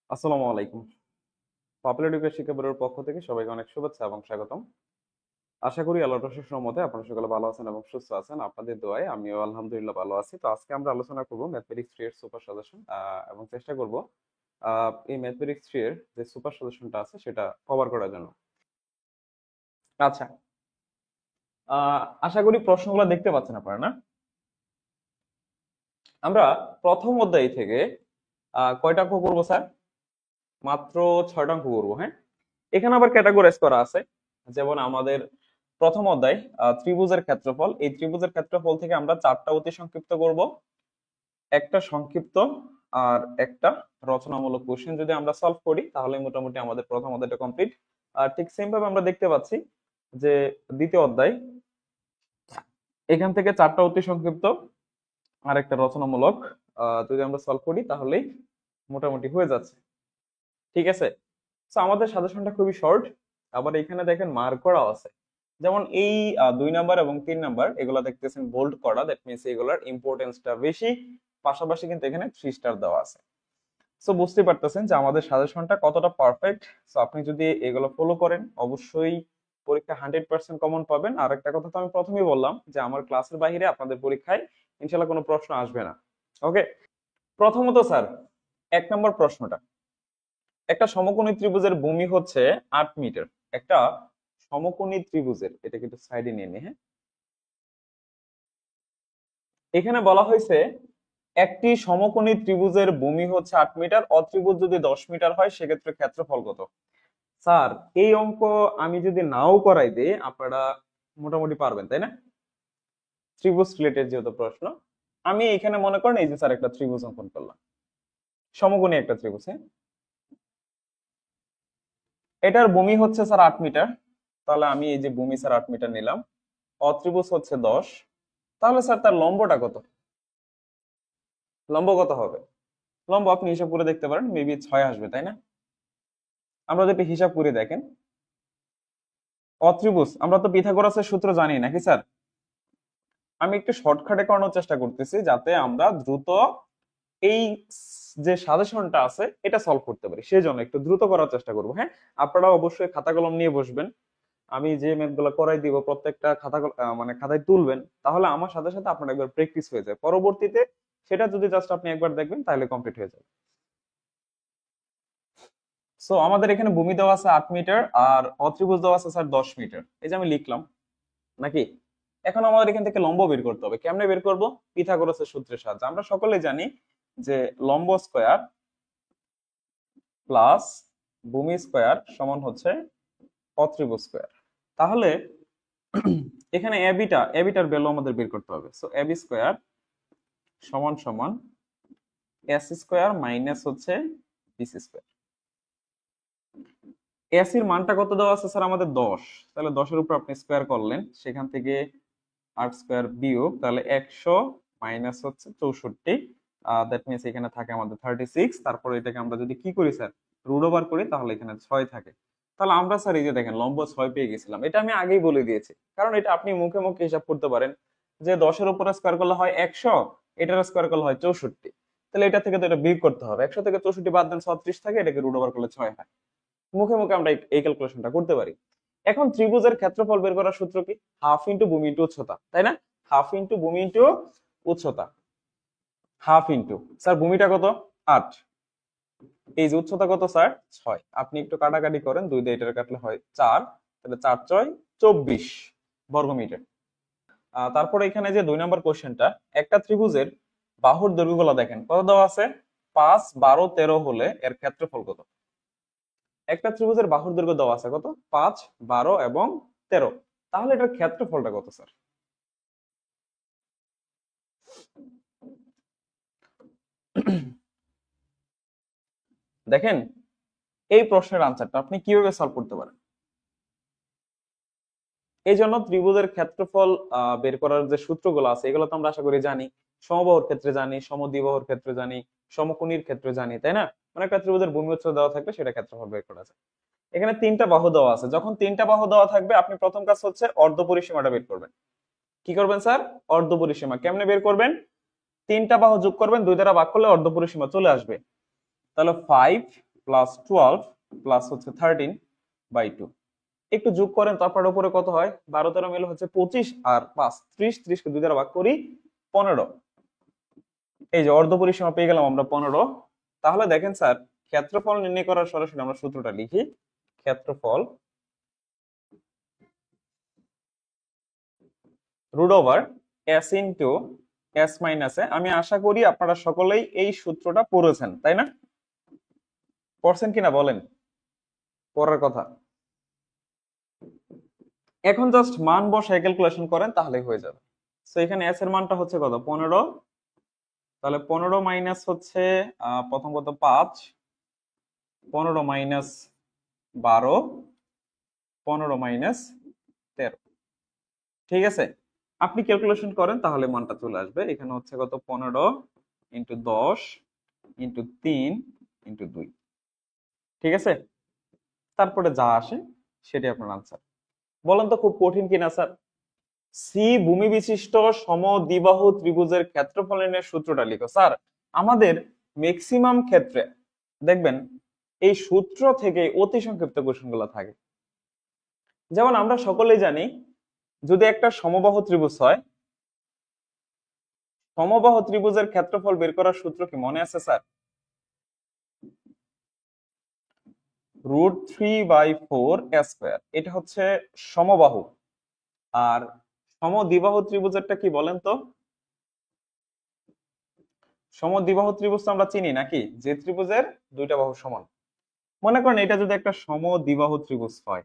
আসসালামু আলাইকুম। Popular education শিক্ষা ব্যুরোর পক্ষ থেকে সবাইকে অনেক শুভেচ্ছা এবং স্বাগতম। আশা করি আল্লাহর অশেষ রহমতে আপনারা সকলে ভালো আছেন এবং সুস্থ আছেন। আপনাদের দোয়ায় আমিও আলহামদুলিল্লাহ ভালো আছি। তো আজকে আমরা আলোচনা করব ম্যাথমেটিক্স 3 এর সুপার সাজেশন এবং চেষ্টা করব এই ম্যাথমেটিক্স 3 এর যে সুপার সাজেশনটা আছে সেটা কভার করার জন্য। আচ্ছা, আশা করি প্রশ্নগুলো দেখতে পাচ্ছেন আপনারা, না? আমরা প্রথম অধ্যায় থেকে কয়টা অঙ্ক করবো স্যার? মাত্র 6টা অঙ্ক করবো, হ্যাঁ। এখানে আবার ক্যাটাগরাইজ করা আছে, যেমন আমাদের প্রথম অধ্যায় ত্রিভুজের ক্ষেত্রফল। এই ত্রিভুজের ক্ষেত্রফল থেকে আমরা 4টা অতি সংক্ষিপ্ত করব, একটা সংক্ষিপ্ত আর একটা রচনামূলক কোশ্চেন যদি আমরা সলভ করি তাহলে মোটামুটি আমাদের প্রথম অধ্যায়টা কমপ্লিট। আর ঠিক সেম ভাবে আমরা দেখতে পাচ্ছি যে দ্বিতীয় অধ্যায়, এখান থেকে 4টা অতি সংক্ষিপ্ত আর একটা রচনামূলক যদি আমরা সলভ করি তাহলেই মোটামুটি হয়ে যাচ্ছে। ঠিক আছে, তো আমাদের সাজেশনটা খুবই শর্ট। আবার এখানে দেখেন মার্ক করা আছে, যেমন এই 2 নাম্বার এবং 3 নাম্বার এগুলা দেখতেছেন বোল্ড করা, দ্যাট মিনস এগুলার ইম্পর্টেন্সটা বেশি। পাশাপাশি কিন্তু এখানে 3 স্টার দেওয়া আছে। সো বুঝতে পারতেছেন যে আমাদের সাজেশনটা কতটা পারফেক্ট। সো আপনি যদি এগুলো ফলো করেন অবশ্যই পরীক্ষা 100% কমন পাবেন। আর একটা কথা তো আমি প্রথমেই বললাম যে আমার ক্লাসের বাইরে আপনাদের পরীক্ষায় ইনশাল্লাহ কোনো প্রশ্ন আসবে না। ওকে, প্রথমত স্যার 1 নম্বর প্রশ্নটা, একটা সমকোণী ত্রিভুজের ভূমি হচ্ছে 8 মিটার। একটা সমকোণী ত্রিভুজের, এটা কিন্তু সাইডে নিয়ে নি, হ্যাঁ। এখানে বলা হয়েছে একটি সমকোণী ত্রিভুজের ভূমি হচ্ছে 8 মিটার, অত্রিভুজ যদি 10 মিটার হয় সেক্ষেত্রে ক্ষেত্রফল কত? স্যার এই অঙ্ক আমি যদি নাও করাই দিই আপনারা মোটামুটি পারবেন, তাই না? ত্রিভুজ রিলেটেড যেহেতু প্রশ্ন, আমি এখানে মনে করেন এই যে স্যার একটা ত্রিভুজ অঙ্কন করলাম, সমকোণী একটা ত্রিভুজ, হ্যাঁ। এটার ভূমি হচ্ছে স্যার 8 মিটার। তাহলে আমি এই যে ভূমি স্যার 8 মিটার নিলাম, অত্রিভুজ হচ্ছে 10। তাহলে স্যার তার লম্বটা কত? লম্ব কত হবে? লম্ব আপনি হিসাব করে দেখতে পারেন, মেবি 6 আসবে, তাই না? আমরা যদি হিসাব করে দেখেন, অত্রিভুজ আমরা তো পিথাগোরাসের সূত্র জানি নাকি স্যার? আমি একটু শর্টকাটে করানোর চেষ্টা করতেছি যাতে আমরা দ্রুত এই যে সাজেশনটা আছে এটা সলভ করতে পারি, সেই জন্য একটু দ্রুত করার চেষ্টা করবো, হ্যাঁ। আপনারা অবশ্যই খাতা কলম নিয়ে বসবেন। আমি যে ম্যাথ গুলো করাই দিব প্রত্যেকটা মানে খাতায় তুলবেন, তাহলে আমার সাথে সাথে আপনার একবার প্র্যাকটিস হয়ে যায়। পরবর্তীতে সেটা যদি জাস্ট আপনি একবার দেখবেন তাহলে কমপ্লিট হয়ে যাবে। সো আমাদের এখানে ভূমি দেওয়া আছে 8 মিটার আর অত্রিভুজ দেওয়া আছে স্যার 10 মিটার, এই যে আমি লিখলাম নাকি। এখন আমাদের এখান থেকে লম্ব বের করতে হবে। কেমনে বের করব? পিথাগোরাসের সূত্রের সাহায্যে। আমরা সকলেই জানি যে লম্ব স্কয়ার প্লাস ভূমি স্কয়ার সমান হচ্ছে অত্রিভুজ স্কয়ার। তাহলে এখানে এবিটার ভ্যালু আমাদের বের করতে হবে। সো এবি স্কয়ার সমান সমান এস স্কয়ার মাইনাস হচ্ছে বিসি স্কয়ার। এস এর মানটা কত দেওয়া আছে স্যার আমাদের 10। তাহলে 10 এর উপর আপনি স্কয়ার করলেন, সেখান থেকে 8 স্কয়ার বিয়োগ, তাহলে 100 মাইনাস হচ্ছে 64। দ্যাট মিনস এখানে থাকে আমাদের 36। তারপরে এটাকে আমরা যদি কি করি স্যার, রুট ওভার করি তাহলে এখানে 6 থাকে। তাহলে আমরা স্যার এই যে দেখেন লম্ব 6 পেয়ে গেছিলাম। এটা আমি আগেই বলে দিয়েছি, কারণ এটা আপনি মুখে মুখে হিসাব করতে পারেন যে 10 এর উপরে স্কয়ার করলে হয় 100, এটার স্কয়ার করলে হয় 64। তাহলে এটা থেকে তো এটা বিয়োগ করতে হবে, 100 থেকে 64 বাদ দেন 36 থাকে, এটাকে রুট ওভার করলে 6 হয়। মুখে মুখে আমরা এই ক্যালকুলেশনটা করতে পারি। এখন ত্রিভুজের ক্ষেত্রফল বের করার সূত্র কি? হাফ ইন্টু ভূমি ইন্টু উচ্চতা, তাই না? হাফ ইন্টু ভূমি ইন্টু উচ্চতা। হাফ ইন্টু স্যার ভূমিটা কত? 8। এই যে উচ্চতা কত স্যার? 6। আপনি একটু কাটাকাটি করেন, 2 দিয়ে এটা কাটলে হয় 4। তাহলে 4 6 24 বর্গমিটার। তারপরে এখানে যে 2 নম্বর কোশ্চেনটা, একটা ত্রিভুজের বাহুর দৈর্ঘ্যগুলো দেখেন কত দেওয়া আছে। 5 12 13 হলে এর ক্ষেত্রফল কত? একটা ত্রিভুজের বাহুর দৈর্ঘ্য দেওয়া আছে কত? 5 12 এবং 13। তাহলে এটার ক্ষেত্রফলটা কত স্যার? দেখেন এই প্রশ্নের আনসারটা আপনি কিভাবে সলভ করতে পারেন। এই জন্য ত্রিভুজের ক্ষেত্রফল বের করার যে সূত্রগুলো আছে এগুলো তো আমরা আশা করি জানি। সমবাহুর ক্ষেত্রে জানি, সমদ্বিবাহুর ক্ষেত্রে জানি, সমকোণীর ক্ষেত্রে জানি, তাই না? মানে একটা ত্রিভুজের ভূমি উচ্চতা দেওয়া থাকলে সেটা ক্ষেত্রফল বের করা যায়। এখানে 3টা বাহু দেওয়া আছে, যখন 3টা বাহু দেওয়া থাকবে আপনি প্রথম কাজ হচ্ছে অর্ধ পরিসীমাটা বের করবেন। কি করবেন স্যার? অর্ধ পরিসীমা কেমনে বের করবেন? 3টা বাহু যোগ করবেন, 2 দ্বারা ভাগ করলে অর্ধ পরিসীমা চলে আসবে। তাহলে 5 প্লাস 12 প্লাস হচ্ছে 13/2। একটু যোগ করেন, তারপর উপরে কত হয়, 12 13 মিলে হচ্ছে 25 আর 5 30, 30 কে 2 দ্বারা ভাগ করি 15। এই যে অর্ধ পরিসীমা পেয়ে গেলাম আমরা 15। তাহলে দেখেন স্যার, ক্ষেত্রফল নির্ণয় করার সরাসরি আমরা সূত্রটা লিখি। ক্ষেত্রফল root over s into s minus a. আমি আশা করি আপনারা সকলেই এই সূত্রটা পড়েছেন, তাই না? পড়ছেন কিনা বলেন, পড়ার কথা। এখন জাস্ট মান বসায় ক্যালকুলেশন করেন তাহলে হয়ে যাবে। তো এখানে এস এর মানটা হচ্ছে কত, 15। তাহলে 15 মাইনাস হচ্ছে প্রথম কত 5, 15 মাইনাস 12, 15 মাইনাস 13। ঠিক আছে, আপনি ক্যালকুলেশন করেন তাহলে মানটা চলে আসবে। এখানে হচ্ছে কত, 15 ইন্টু 10 ইন্টু 3 ইন্টু 2। ঠিক আছে, তারপরে যা আসে সেটাই আপনার আনসার। বলেন তো খুব কঠিন কিনা স্যার? সি ভূমি বিশিষ্ট সমদ্বিবাহু ত্রিভুজের ক্ষেত্রফল নির্ণয়ের সূত্রটা লিখো। স্যার, আমাদের ম্যাক্সিমাম ক্ষেত্রে দেখবেন এই সূত্র থেকে অতি সংক্ষিপ্ত কোশ্চেনগুলো থাকে। যেমন আমরা সকলেই জানি, যদি একটা সমবাহু ত্রিভুজ হয়, সমবাহু ত্রিভুজের ক্ষেত্রফল বের করার সূত্র কি মনে আছে স্যার? √3/4 এটা হচ্ছে সমবাহু। আর সমদ্বিবাহু ত্রিভুজেরটা কি বলেন তো? সমদ্বিবাহু ত্রিভুজ তো আমরা চিনি নাকি, যে ত্রিভুজের দুইটা বাহু সমান। মনে করেন এটা যদি একটা সমদ্বিবাহু ত্রিভুজ হয়,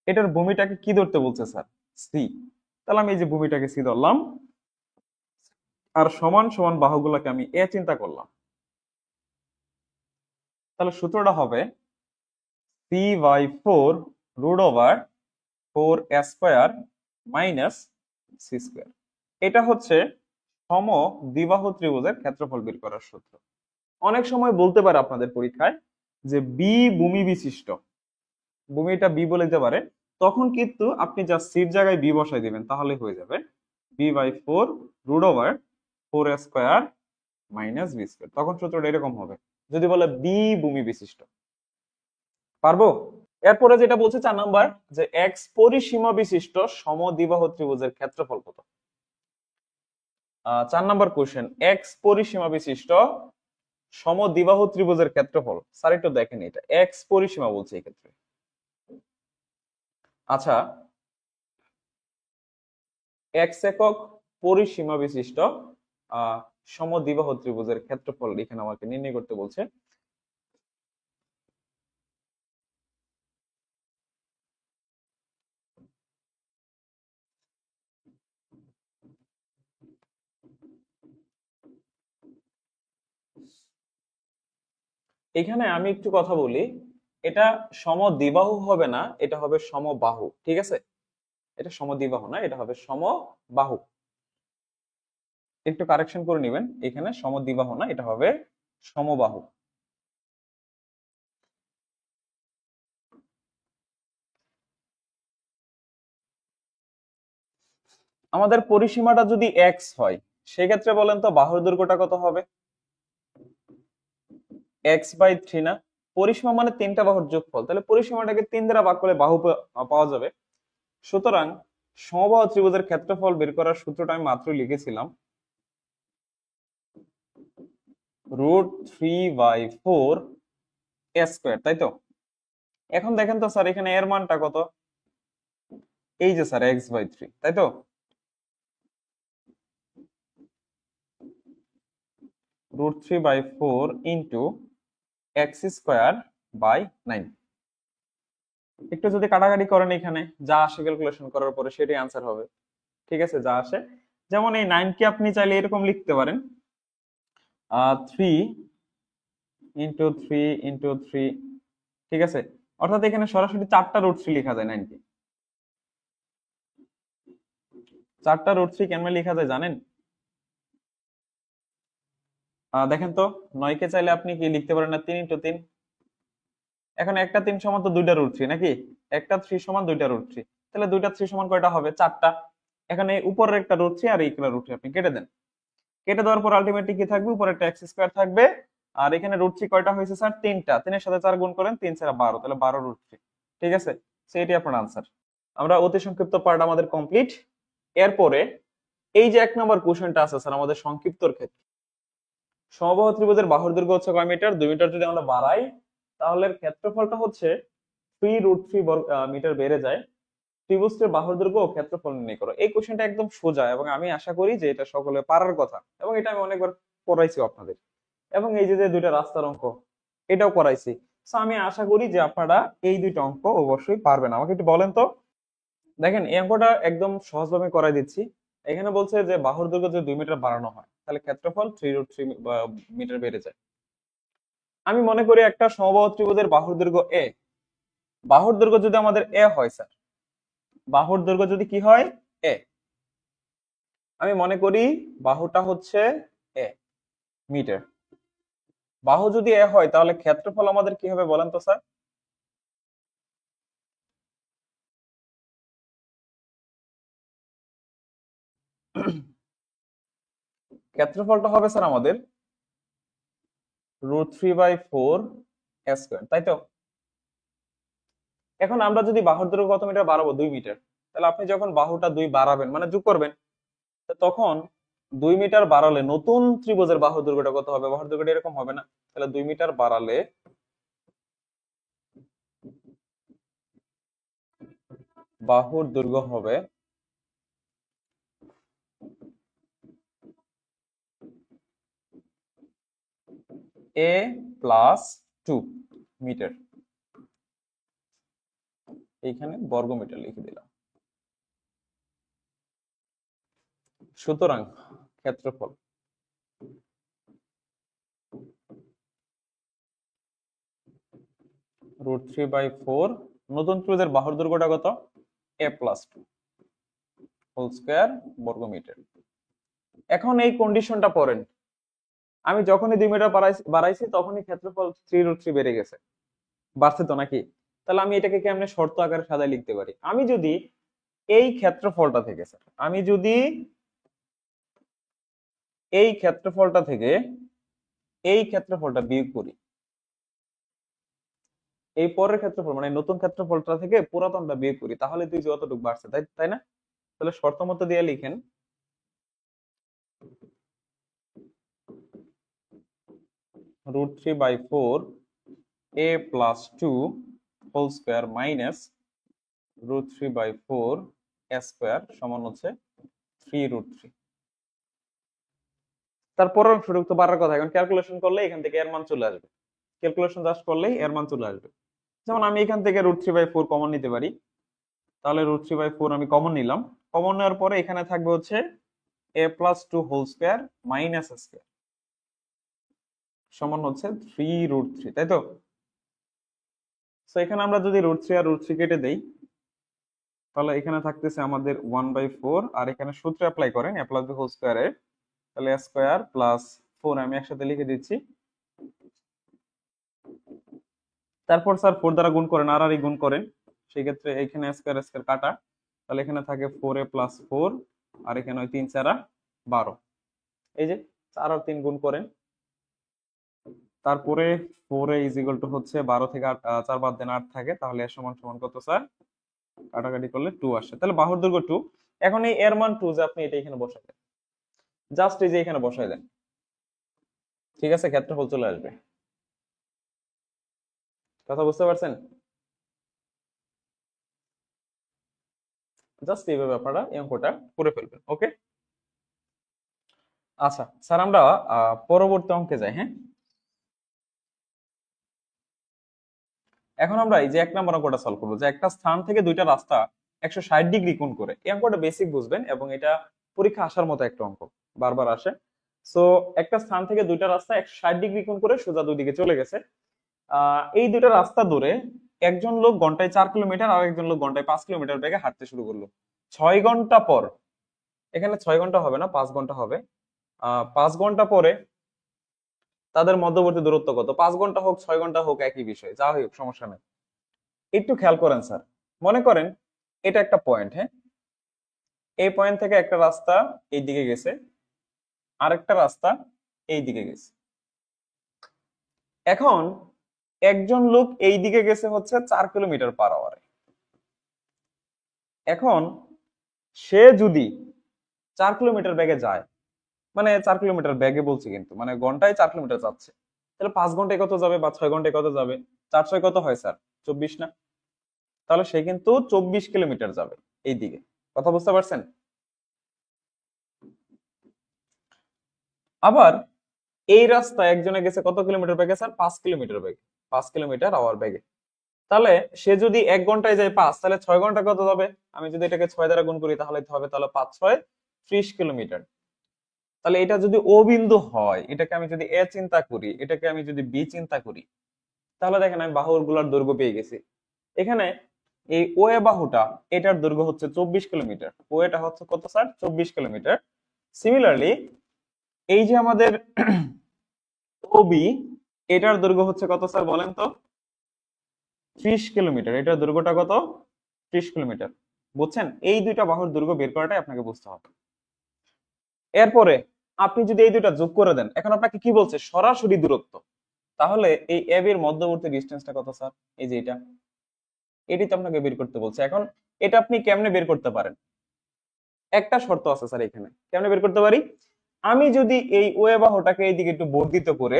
এটার ভূমিটাকে কি ধরতে বলছে স্যার? সি। তাহলে আমি এই যে ভূমিটাকে সি ধরলাম, আর সমান সমান বাহুগুলোকে আমি এ চিন্তা করলাম। তাহলে সূত্রটা হবে c/4 √4 মাইনাস সি স্কোয়ার। এটা হচ্ছে সমদ্বিবাহু ত্রিভুজের ক্ষেত্রফল বের করার সূত্র। অনেক সময় বলতে পারে আপনাদের পরীক্ষায় যে বি ভূমি বিশিষ্ট, ভূমিটা বি বলে দিতে পারে, তখন কিন্তু আপনি যা সির জায়গায় বি বসাই দিবেন তাহলে হয়ে যাবে b/4 √4 মাইনাস বি স্কোয়ার। তখন সূত্রটা এরকম হবে যদি বলে বি ভূমি বিশিষ্ট। পারবো? এরপরে যেটা বলছে 4 নাম্বার, যে এক্স পরিসীমা বিশিষ্ট সমদ্বিবাহু ত্রিভুজের ক্ষেত্রফল কত। 4 নাম্বার কোশ্চেন, এক্স পরিসীমা বিশিষ্ট সমদ্বিবাহু ত্রিভুজের ক্ষেত্রফল। স্যার একটু দেখেন, এটা এক্স পরিসীমা বলছে এই ক্ষেত্রে। আচ্ছা, এক্স একক পরিসীমা বিশিষ্ট সমদ্বিবাহু ত্রিভুজের ক্ষেত্রফল এখানে আমাকে নির্ণয় করতে বলছে। এখানে আমি একটু কথা বলি, এটা সমদ্বিবাহু হবে না, এটা হবে সমবাহু। ঠিক আছে, এটা সমদ্বিবাহু না, এটা হবে সমবাহু। একটু কারেকশন করে নেবেন, এখানে সমদ্বিবাহু না, এটা হবে সমবাহু। আমাদের পরিসীমাটা যদি এক্স হয়, সেক্ষেত্রে বলেন তো বাহুর দৈর্ঘ্যটা কত হবে? x/3 না? পরিসীমা মানে তিনটা বাহুর যোগফল, তাহলে পরিসীমাটাকে 3 দ্বারা ভাগ করলে বাহু পাওয়া যাবে। সুতরাং সমবাহু ত্রিভুজের ক্ষেত্রফল বের করার সূত্রটা আমি মাত্র লিখেছিলাম, √3/4 তাই তো? এখন দেখেন তো স্যার, এখানে এর মানটা কত? এই যে স্যার x/3, তাই তো? √3/4 ইন্টু x²/9। একটু যদি কাটাকাটি করেন, এখানে যা আসে ক্যালকুলেশন করার পরে সেটাই আনসার হবে। ঠিক আছে, যা আসে। যেমন এই 9 কে আপনি চাইলে এরকম লিখতে পারেন, 3 ইন্টু 3 ইন্টু 3। ঠিক আছে, অর্থাৎ এখানে সরাসরি 4টা √3 লেখা যায় 9 কে। 4টা √3 কেমনে লেখা যায় জানেন? দেখেন তো, 9 কে চাইলে আপনি কি লিখতে পারেন না 3 ইন্টু 3। এখন একটা 3 সমান তো 2টা √3 নাকি? একটা 3 সমান 2টা √3, তাহলে 2টা 3 সমান কয়টা হবে? 4টা। এখানে উপরের একটা √3 আর এই √3 আপনি কেটে দেন। কেটে দেওয়ার পর আলটিমেটলি কি থাকবে? উপরে একটা x² থাকবে আর এখানে √3 কয়টা হয়েছে স্যার? 3টা। 3 এর সাথে 4 গুণ করেন, 3 4 12, তাহলে 12√3। ঠিক আছে, সেটি আপনার আনসার। আমরা অতি সংক্ষিপ্ত পার্ট আমাদের কমপ্লিট। এরপরে এই যে 1 নম্বর কোশ্চেনটা আছে স্যার আমাদের সংক্ষিপ্তর ক্ষেত্রে, সমবাহু ত্রিভুজের বাহুর দৈর্ঘ্য হচ্ছে কয় মিটার? 2 মিটার যদি আমরা বাড়াই তাহলে এর ক্ষেত্রফলটা হচ্ছে 3√3 মিটার বেড়ে যায়। ত্রিভুজটির বাহুর দৈর্ঘ্য ও ক্ষেত্রফল নির্ণয় করো। এই কোশ্চেনটা একদম সোজা এবং আমি আশা করি যে এটা সকলে পারার কথা, এবং এটা আমি অনেকবার করাইছি আপনাদের। এবং এই যে দুইটা রাস্তার অঙ্ক, এটাও করাইছি। সো আমি আশা করি যে আপনারা এই দুইটা অঙ্ক অবশ্যই পারবেন। আমাকে একটু বলেন তো। দেখেন এই অঙ্কটা একদম সহজভাবে করাই দিচ্ছি। এখানে বলছে যে বাহুর দৈর্ঘ্য যদি 2 মিটার বাড়ানো হয় তাহলে ক্ষেত্রফল 3√3 মিটার বেড়ে যায়। আমি মনে করি একটা সমবাহু ত্রিভুজের বাহুর দৈর্ঘ্য এ, বাহুর দৈর্ঘ্য যদি আমাদের এ হয় স্যার, বাহুর দৈর্ঘ্য যদি কি হয়? এ। আমি মনে করি বাহুটা হচ্ছে এ মিটার। বাহু যদি এ হয় তাহলে ক্ষেত্রফল আমাদের কি হবে বলেন তো স্যার? ক্ষেত্রফলটা হবে স্যার আমাদের √3/4 স্কয়ার, তাই তো? এখন আমরা যদি বাহুর দৈর্ঘ্য কত মিটার বাড়াবো? 2 মিটার। তাহলে আপনি যখন বাহুটা 2 বাড়াবেন মানে যোগ করবেন, তখন 2 মিটার বাড়ালে নতুন ত্রিভুজের বাহুর দৈর্ঘ্যটা কত হবে? বাহুর দৈর্ঘ্যটা এরকম হবে না? তাহলে 2 মিটার বাড়ালে বাহুর দৈর্ঘ্য হবে a+2 মিটার। এইখানে বর্গ মিটার লিখে দিলাম। সুতরাং ক্ষেত্রফল √3/4, নতুন ত্রিভুজের বাহুর দৈর্ঘ্যটা কত? a+2 হোল স্কয়ার বর্গ মিটার। এখন এই কন্ডিশনটা পড়েন, আমি যখনই 2 মিটার বাড়াইছি তখনই ক্ষেত্রফল 3√3 বেড়ে গেছে, বাড়ছে তো নাকি? তাহলে আমি এটাকে কেমনে শর্ত আকারে সাজায় লিখতে পারি? আমি যদি এই ক্ষেত্রফলটা থেকে স্যার, আমি যদি এই ক্ষেত্রফলটা থেকে এই ক্ষেত্রফলটা বিয়োগ করি, এই পরের ক্ষেত্রফল মানে নতুন ক্ষেত্রফলটা থেকে পুরাতনটা বিয়োগ করি, তাহলে তুই যতটুকু বাড়ছে, তাই তাই না? তাহলে শর্ত মতো দিয়ে লিখেন √3/4 a+2 whole square minus √3/4 square সমান হচ্ছে 3√3। তারপর অংশটুকু তো বাড়ার কথা, এখন ক্যালকুলেশন করলে এখান থেকে এর মান চলে আসবে। ক্যালকুলেশন জাস্ট করলেই এর মান চলে আসবে। যেমন আমি এখান থেকে √3/4 কমন নিতে পারি, তাহলে √3/4 আমি কমন নিলাম। কমন নেওয়ার পরে এখানে থাকবে হচ্ছে a+2 whole square minus square সমান হচ্ছে 3√3, তাই তো? তো এখানে আমরা যদি √3 আর √3 কেটে দেই তাহলে এখানে থাকতেছে আমাদের 1/4, আর এখানে সূত্র অ্যাপ্লাই করেন a+b হোল স্কয়ারের, তাহলে a স্কয়ার প্লাস 4 আমি একসাথে লিখে দিচ্ছি। তারপর স্যার 4 দ্বারা গুণ করেন, আর গুণ করেন, সেই ক্ষেত্রে এখানে স্কয়ার স্কয়ার কাটা, তাহলে এখানে থাকে 4a+4, আর এখানে ওই 3 4 12, এই যে 4 আর 3 গুণ করেন, তারপরে 4a = হচ্ছে 12 থেকে 4 বাদ দেন 8 থাকে, তাহলে এর সমান সমান কত স্যার? কাটাকাটি করলে 2 আসে, তাহলে বাহুর দৈর্ঘ্য 2। এখন এই এর মান 2 যে আপনি এটা এখানে বসাই দেন, জাস্ট এই যে এখানে বসাই দেন, ঠিক আছে? ক্ষেত্রফল চলে আসবে। কথা বুঝতে পারছেন? জাস্ট এইভাবে আপনারা এই অঙ্কটা করে ফেলবেন। ওকে, আচ্ছা স্যার আমরা পরবর্তী অঙ্কে যাই। হ্যাঁ, এখন আমরা এই যে 1 নম্বর অঙ্কটা সলভ করবো, যে একটা স্থান থেকে দুইটা রাস্তা 160 ডিগ্রি কোণ করে। এই অঙ্কটা বেসিক বুঝবেন এবং এটা পরীক্ষা আসার মতো একটা অঙ্ক, বারবার আসে। সো একটা স্থান থেকে দুইটা রাস্তা 160 ডিগ্রি কোণ করে সোজা দুই দিকে চলে গেছে। এই দুইটা রাস্তা ধরে একজন লোক ঘন্টায় 4 কিলোমিটার আর একজন লোক ঘন্টায় 5 কিলোমিটার বেগে হাঁটতে শুরু করলো। 6 ঘন্টা পর, এখানে 6 ঘন্টা হবে না, 5 ঘন্টা হবে। 5 ঘন্টা পরে তাদের মধ্যবর্তী দূরত্ব কত? 5 ঘন্টা হোক 6 ঘন্টা হোক একই বিষয়, যা হোক সমস্যা নেই। একটু খেয়াল করেন স্যার, মনে করেন এটা একটা পয়েন্ট। হ্যাঁ, এই পয়েন্ট থেকে একটা রাস্তা এই দিকে গেছে, আরেকটা রাস্তা এই দিকে গেছে। এখন একজন লোক এই দিকে গেছে হচ্ছে 4 কিলোমিটার/আওয়ারে। এখন সে যদি 4 কিলোমিটার বেগে যায়, মানে 4 কিলোমিটার বেগে বলছি কিন্তু মানে ঘন্টায় 4 কিলোমিটার যাচ্ছে, তাহলে 5 ঘন্টায় কত যাবে বা 6 ঘন্টায় কত যাবে? 4 6 কত হয় স্যার? 24 না? তাহলে সে কিন্তু 24 কিলোমিটার যাবে এই দিকে। কথা বুঝতে পারছেন? আবার এই রাস্তায় একজনে গেছে কত কিলোমিটার বেগে স্যার? 5 কিলোমিটার বেগে, 5 কিলোমিটার/আওয়ার বেগে। তাহলে সে যদি 1 ঘন্টায় যায় 5, তাহলে 6 ঘন্টা কত যাবে? আমি যদি এটাকে 6 দ্বারা গুণ করি তাহলে হবে, তাহলে 5 6 30 কিলোমিটার। তাহলে এটা যদি ও বিন্দু হয়, এটাকে আমি যদি এ চিন্তা করি, এটাকে আমি যদি বি চিন্তা করি, তাহলে দেখেন আমি বাহুর গুলার দৈর্ঘ্য পেয়ে গেছি। এখানে এই ও এ বাহুটা, এটার দৈর্ঘ্য হচ্ছে 24 কিলোমিটার, ও এটা হচ্ছে কত স্যার? 24 কিলোমিটার। সিমিলারলি এই যে আমাদের ও বি, এটার দৈর্ঘ্য হচ্ছে কত স্যার বলেন তো? 30 কিলোমিটার। এটার দৈর্ঘ্যটা কত? 30 কিলোমিটার। বুঝছেন? এই দুইটা বাহুর দৈর্ঘ্য বের করাটাই আপনাকে বুঝতে হবে। এরপরে আপনি যদি এই দুইটা যোগ করে দেন, এখন আপনাকে কি বলছে? সরাসরি দূরত্ব। তাহলে এই এ এর মধ্যবর্তী ডিস্টেন্সটা কত স্যার? এই যে এটা, এটি তো আপনাকে বের করতে বলছে। এখন এটা আপনি কেমনে বের করতে পারেন? একটা শর্ত আছে স্যার এখানে। কেমনে বের করতে পারি? আমি যদি এই ওয়ে বাহুটাকে এইদিকে একটু বর্ধিত করে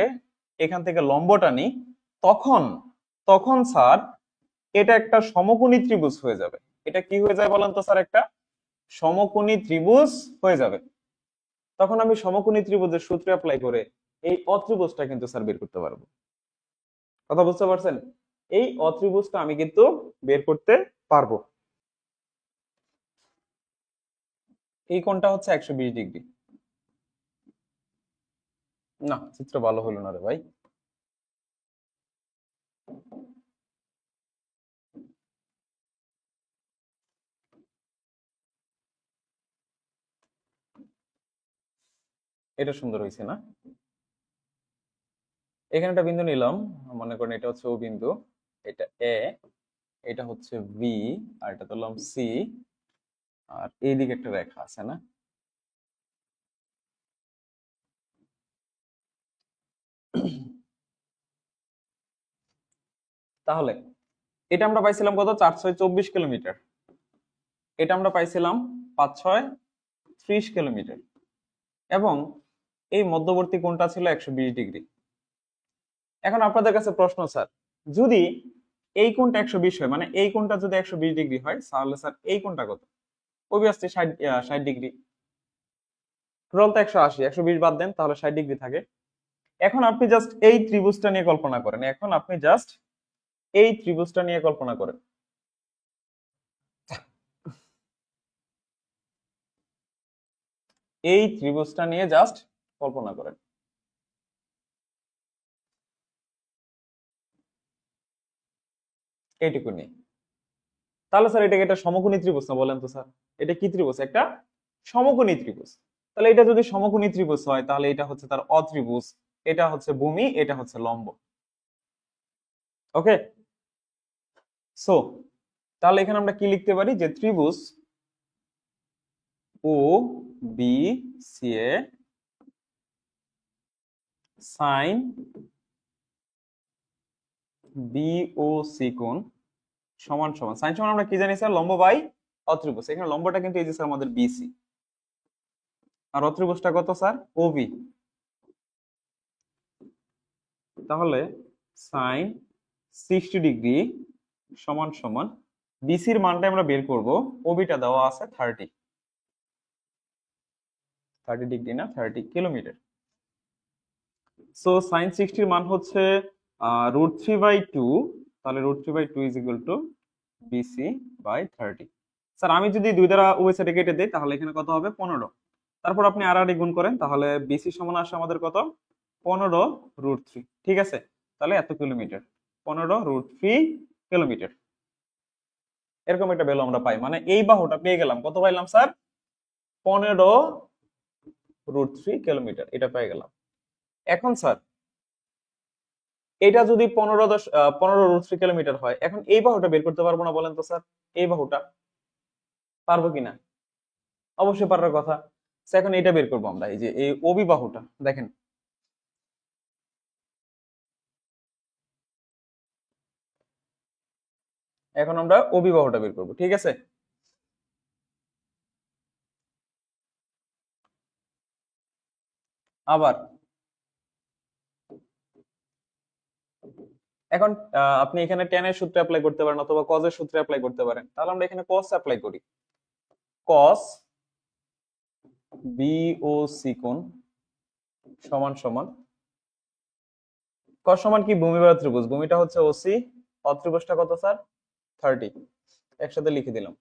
এখান থেকে লম্বটা নিই, তখন তখন স্যার এটা একটা সমকোণী ত্রিভুজ হয়ে যাবে। এটা কি হয়ে যায় বলেন তো স্যার? একটা সমকোণী ত্রিভুজ হয়ে যাবে। তখন আমি সমকোণী ত্রিভুজের সূত্র অ্যাপ্লাই করে এই অত্রিভুজটা কিন্তু স্যার বের করতে পারবো। কথা বুঝতে পারছেন? এই অত্রিভুজটা আমি কিন্তু বের করতে পারবো। এই কোণটা হচ্ছে 120 ডিগ্রি। না, চিত্র ভালো হলো না রে ভাই। এটা সুন্দর হয়েছে না? এখানে একটা বিন্দু নিলাম, মনে করেন এটা হচ্ছে ও বিন্দু, এটা এ, এটা হচ্ছে বি, আর এটা ধরলাম সি, আর এইদিকে একটা রেখা আছে না? তাহলে এটা আমরা পাইছিলাম কত? 4 6 24 কিলোমিটার। এটা আমরা পাইছিলাম 5 6 30 কিলোমিটার। এবং এই মধ্যবর্তী কোণটা ছিল 120 ডিগ্রি। এখন আপনাদের কাছে প্রশ্ন স্যার, যদি এই কোণটা 120 হয়, মানে এই কোণটা যদি 120 ডিগ্রি হয়, তাহলে স্যার এই কোণটা কত? Obviously 60 degree. টোটাল তো 180, 120 বাদ দেন, তাহলে 60 ডিগ্রি থাকে। এখন আপনি জাস্ট এই ত্রিভুজটা নিয়ে কল্পনা করেন। এখন আপনি জাস্ট এই ত্রিভুজটা নিয়ে কল্পনা করেন। এই ত্রিভুজটা নিয়ে জাস্ট কল্পনা করেন। এইটুকু নিয়ে। তাহলে স্যার এটাকে একটা সমকোণী ত্রিভুজ না বলেন তো স্যার? এটা কি ত্রিভুজ? একটা সমকোণী ত্রিভুজ। তাহলে এটা যদি সমকোণী ত্রিভুজ হয়, তাহলে এটা হচ্ছে তার অত্রিভুজ, এটা হচ্ছে ভূমি, এটা হচ্ছে লম্ব। ওকে, সো তাহলে এখানে আমরা কি লিখতে পারি? যে ত্রিভুজ ও বি সি এ সাইন বি ও সি কোণ সমান সমান, সাইন সমান আমরা কি জানি স্যার? লম্ব বাই অত্রিভুজ। এখানে লম্বটা কিন্তু এই যে স্যার আমাদের বিসি, আর অত্রিভুজটা কত স্যার? ওবি। তাহলে সাইন 60 ডিগ্রি সমান সমান বিসির মানটা আমরা বের করব, ওবিটা দেওয়া আছে 30 ডিগ্রি না, 30 কিলোমিটার। সো সাইন 60 মান হচ্ছে √3/2। তাহলে √3/2 is equal to BC by 30। Sir আমি যদি 2 দ্বারা উভয় সাইডে কেটে দেই, তাহলে এখানে কত হবে? 15। তারপর আপনি আর গুণ করেন, তাহলে বিসি সমান আসে আমাদের কত? 15√3। ঠিক আছে, তাহলে এত কিলোমিটার, 15√3 কিলোমিটার। এরকম একটা ভ্যালু আমরা পাই, মানে এই বাহুটা পেয়ে গেলাম। কত পাইলাম স্যার? 15√3 কিলোমিটার, এটা পেয়ে গেলাম। এখন স্যার এটা যদি 15√3 কিলোমিটার হয়, এখন এই বাহুটা বের করতে পারবো না বলেন তো স্যার? এই বাহুটা পারবো কিনা? অবশ্যই পারার কথা। So, এখন এটা বের করবো আমরা, এই যে এই ওবি বাহুটা দেখেন, এখন আমরা অভিবাহটা বের করবো, ঠিক আছে। আবার এখন আপনি এখানে টেনের সূত্রে অ্যাপ্লাই করতে পারেন অথবা কজের সূত্রে অ্যাপ্লাই করতে পারেন। তাহলে আমরা এখানে কস অ্যাপ্লাই করি। কস বিওসি কোণ সমান সমান, কস সমান কি ভূমি বা ত্রিভুজ, ভূমিটা হচ্ছে ওসি, অত্রিভুজটা কত স্যার 30, একসাথে লিখে দিলাম।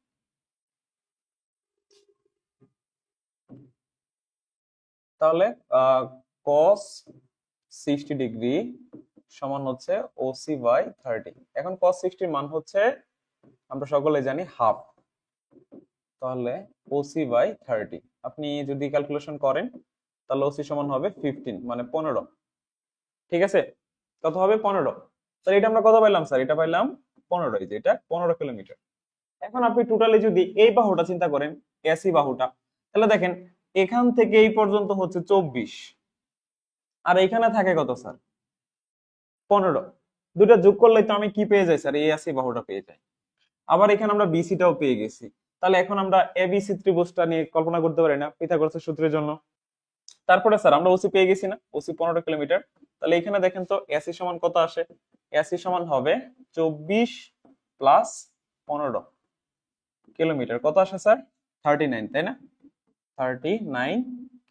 তাহলে কস 60 ডিগ্রি সমান হচ্ছে ওসি বাই 30। এখন কস 60 মান হচ্ছে আমরা সকলে জানি হাফ, তাহলে ওসি বাই 30 আপনি যদি ক্যালকুলেশন করেন তাহলে ওসি সমান হবে 15 মানে 15, ঠিক আছে। কত হবে 15। তাহলে এটা আমরা কত পাইলাম স্যার, এটা পাইলাম 15, এই যে এটা 15 কিলোমিটার। এখন আপনি টোটালি যদি এই বাহুটা চিন্তা করেন, এসি বাহুটা, তাহলে দেখেন এখান থেকে এই পর্যন্ত হচ্ছে 24, আর এখানে থাকে কত স্যার 15, দুটা যোগ করলে তো আমি কি পেয়ে যাই স্যার, এই এসি বাহুটা পেয়ে যাই। আবার এখানে আমরা বিসিটাও পেয়ে গেছি। তাহলে এখন আমরা এবিসি ত্রিভুজটা নিয়ে কল্পনা করতে পারি না পিথাগোরাসের সূত্রের জন্য। তারপরে স্যার আমরা ওসি পেয়ে গেছি না, ওসি 15 কিলোমিটার। তাহলে এখানে দেখেন তো এসি সমান কত আসে, এসি সমান হবে 24 প্লাস 15 কিলোমিটার, কত আসে স্যার 39, তাই না, 39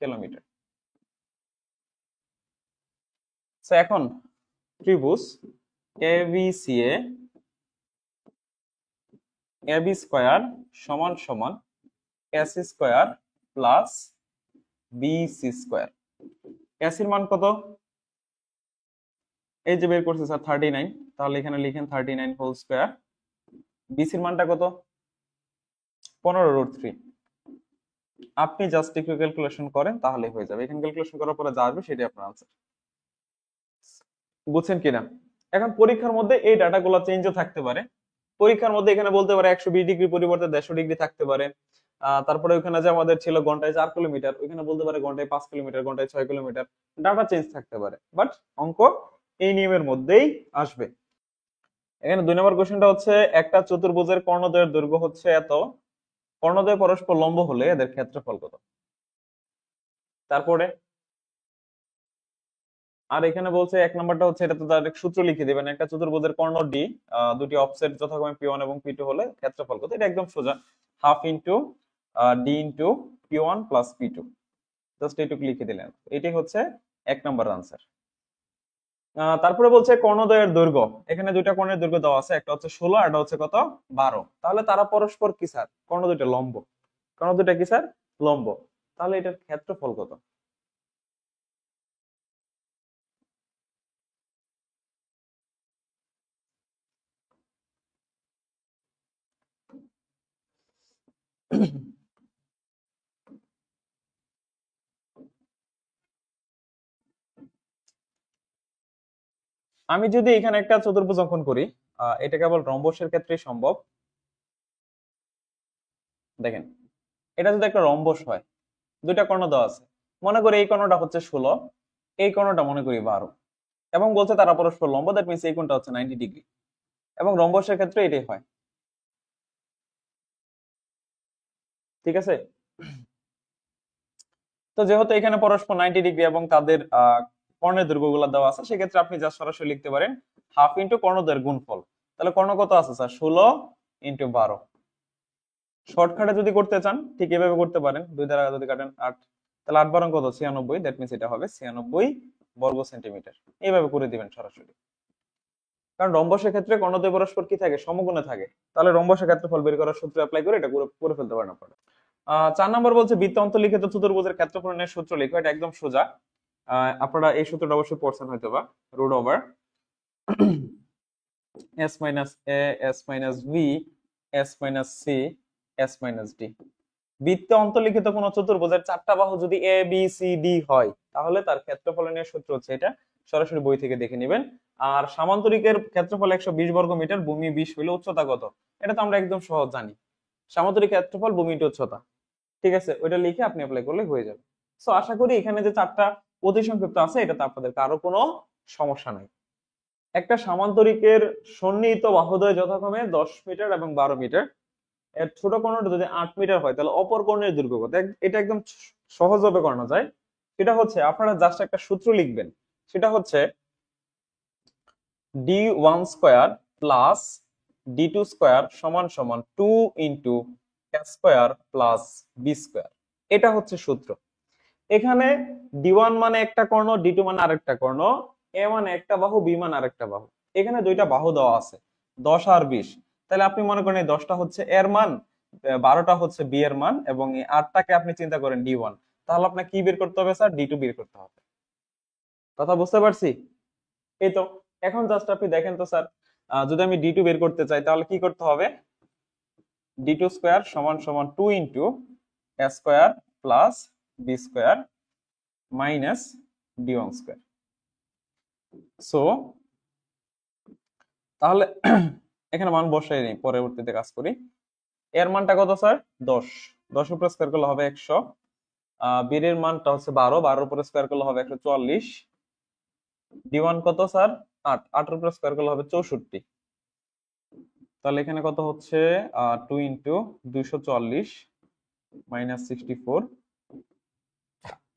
কিলোমিটার। এখন ত্রিভুজ এবিসি এ এবি স্কয়ার সমান সমান AC square plus BC square. এসির মান কত, এই যে বের করছে স্যার 39, তাহলে এখানে লিখেন 39 হোল স্কয়ার। বিসির মানটা কত 15√3। আপনি জাস্ট একটু ক্যালকুলেশন করেন তাহলে হয়ে যাবে, এখানে ক্যালকুলেশন করার পরে যা আসবে সেটাই আপনার আনসার। বুঝছেন কিনা। এখন পরীক্ষার মধ্যে এই ডাটাগুলো চেঞ্জও থাকতে পারে। পরীক্ষার মধ্যে এখানে বলতে পারে 120 ডিগ্রি পরিবর্তে 150 ডিগ্রি থাকতে পারে। তারপরে ওখানে যে আমাদের ছিল ঘন্টায় 4 কিলোমিটার, ওখানে বলতে পারে ঘন্টায় 5 কিলোমিটার, ঘন্টায় 6 কিলোমিটার, ডাটা চেঞ্জ থাকতে পারে, বাট অঙ্ক এই নিয়মের মধ্যেই আসবে। এখানে 2 নম্বর কোশ্চেনটা হচ্ছে একটা চতুর্ভুজের কর্ণদ্বয়ের দৈর্ঘ্য হচ্ছে এত, কর্ণদ্বয় পরস্পর লম্ব হলে এদের ক্ষেত্রফল কত। তারপরে আর এখানে বলছে 1 নাম্বারটা হচ্ছে এটা তো ডাইরেক্ট সূত্র লিখে দিবেন, একটা চতুর্ভুজের কর্ণ ডি, দুটি অফসেট যথাক্রমে পি ওয়ান এবং পি টু হলে ক্ষেত্রফল কত। এটা একদম সোজা, half into D into P one plus P two, just এইটুকু লিখে দিলেন, এটাই হচ্ছে 1 নাম্বার আনসার। তারপরে বলছে কর্ণদ্বয়ের দৈর্ঘ্য, এখানে দুইটা কর্ণের দৈর্ঘ্য দেওয়া আছে, একটা হচ্ছে 16 আর একটা হচ্ছে কত 12, তাহলে তারা পরস্পর কি স্যার, কর্ণ দুইটা লম্ব, কর্ণ দুইটা কি স্যার লম্ব, তাহলে এটার ক্ষেত্রফল কত। আমি যদি এখানে একটা চতুর্ভুজ অঙ্কন করি, এটা কেবল রম্বসের ক্ষেত্রেই সম্ভব। দেখেন এটা যদি একটা রম্বস হয়, দুইটা কর্ণ দেওয়া আছে, মনে করি এই কর্ণটা হচ্ছে 16, এই কর্ণটা মনে করি 12, এবং বলছে তারা পরস্পর লম্ব, দ্যাট মিনস এই কোণটা হচ্ছে 90 ডিগ্রি, এবং রম্বসের ক্ষেত্রে এটাই হয়, ঠিক আছে। তো যেহেতু এখানে পরস্পর 90 ডিগ্রি এবং তাদের কর্ণের দৈর্ঘ্যগুলো দেওয়া আছে, সেক্ষেত্রে আপনি যা সরাসরি লিখতে পারেন হাফ ইন্টু কর্ণদ্বয়ের গুণফল। তাহলে কর্ণ কত আছে স্যার 16 ইন্টু 12। শর্টকাটে যদি করতে চান ঠিক এভাবে করতে পারেন, 2 দ্বারা যদি কাটেন 8, তাহলে 8 12 কত 96, দ্যাট মিনস এটা হবে 96 বর্গ সেন্টিমিটার। এইভাবে করে দিবেন সরাসরি, কারণ রম্বসের ক্ষেত্রে কর্ণদ্বয় পরস্পর কি থাকে সমকোণে থাকে। তাহলে রম্বসের ক্ষেত্রফল বের করার সূত্র অ্যাপ্লাই করে এটা করে ফেলতে পারেন আপনারা। 4 নম্বর বলছে বৃত্ত অন্তর্লিখিত চতুর্ভুজের ক্ষেত্রফলের সূত্র লিখো, এটা একদম সোজা। আপনারা এই সূত্রটা অবশ্যই পড়ছেন হয়তো বা, root over s minus a s minus b s minus c s minus d। বৃত্তে অন্তর্লিখিত কোন চতুর্ভুজের 4টা বাহু যদি a b c d হয় তাহলে তার ক্ষেত্রফলের সূত্র হচ্ছে এটা, সরাসরি বই থেকে দেখে নেবেন। আর সামান্তরিকের ক্ষেত্রফল 120 বর্গ মিটার, ভূমি 20 হইলে উচ্চতা কত, এটা তো আমরা একদম সহজ জানি, সামান্তরিক ক্ষেত্রফল ভূমি ইন্টু উচ্চতা, ঠিক আছে, ওইটা লিখে আপনি অ্যাপ্লাই করলে হয়ে যাবে। সো আশা করি এখানে যে 4টা অতি সংক্ষিপ্ত আছে এটাতে আপনাদের কারো কোনো সমস্যা নাই। একটা সামান্তরিকের সন্নিহিত বাহুদ্বয় যথাক্রমে 10 মিটার এবং 12 মিটার। এর ছোট কর্ণটা যদি 8 মিটার হয় তাহলে অপর কর্ণের দৈর্ঘ্য কত? এটা একদম সহজভাবে করানো যায়। সেটা হচ্ছে আপনারা জাস্ট একটা সূত্র লিখবেন, সেটা হচ্ছে d1 square plus d2 square সমান সমান 2 into a square plus b square. এটা হচ্ছে সূত্র। এখানে d1 মানে একটা কর্ণ, d2 মানে আরেকটা কর্ণ, a মানে একটা বাহু, b মানে আরেকটা বাহু। এখানে দুইটা বাহু দেওয়া আছে 10 আর 20। তাহলে আপনি মনে করেন এই 10টা হচ্ছে এর মান, 12টা হচ্ছে b এর মান, এবং এই 8টাকে আপনি চিন্তা করেন d1। তাহলে আপনাকে কি বের করতে হবে স্যার? d2 বের করতে হবে। কথা বুঝতে পারছি? এই তো। এখন জাস্ট আপনি দেখেন তো স্যার, যদি আমি d2 বের করতে চাই তাহলে কি করতে হবে? d2 স্কয়ার সমান সমান 2 into a square plus b square minus d1 square. So তাহলে এখানে মান বসাই নেই, পরবর্তীতে কাজ করি। এর মানটা কত স্যার? 10। 10 উপরে স্কয়ার করলে হবে 100। বীর এর মানটা হচ্ছে 12, 12 উপরে স্কয়ার করলে হবে 144। d1 কত স্যার? 8, 8 উপরে স্কয়ার করলে হবে 64। তাহলে এখানে কত হচ্ছে? 2 ইন্টু 240 মাইনাস 64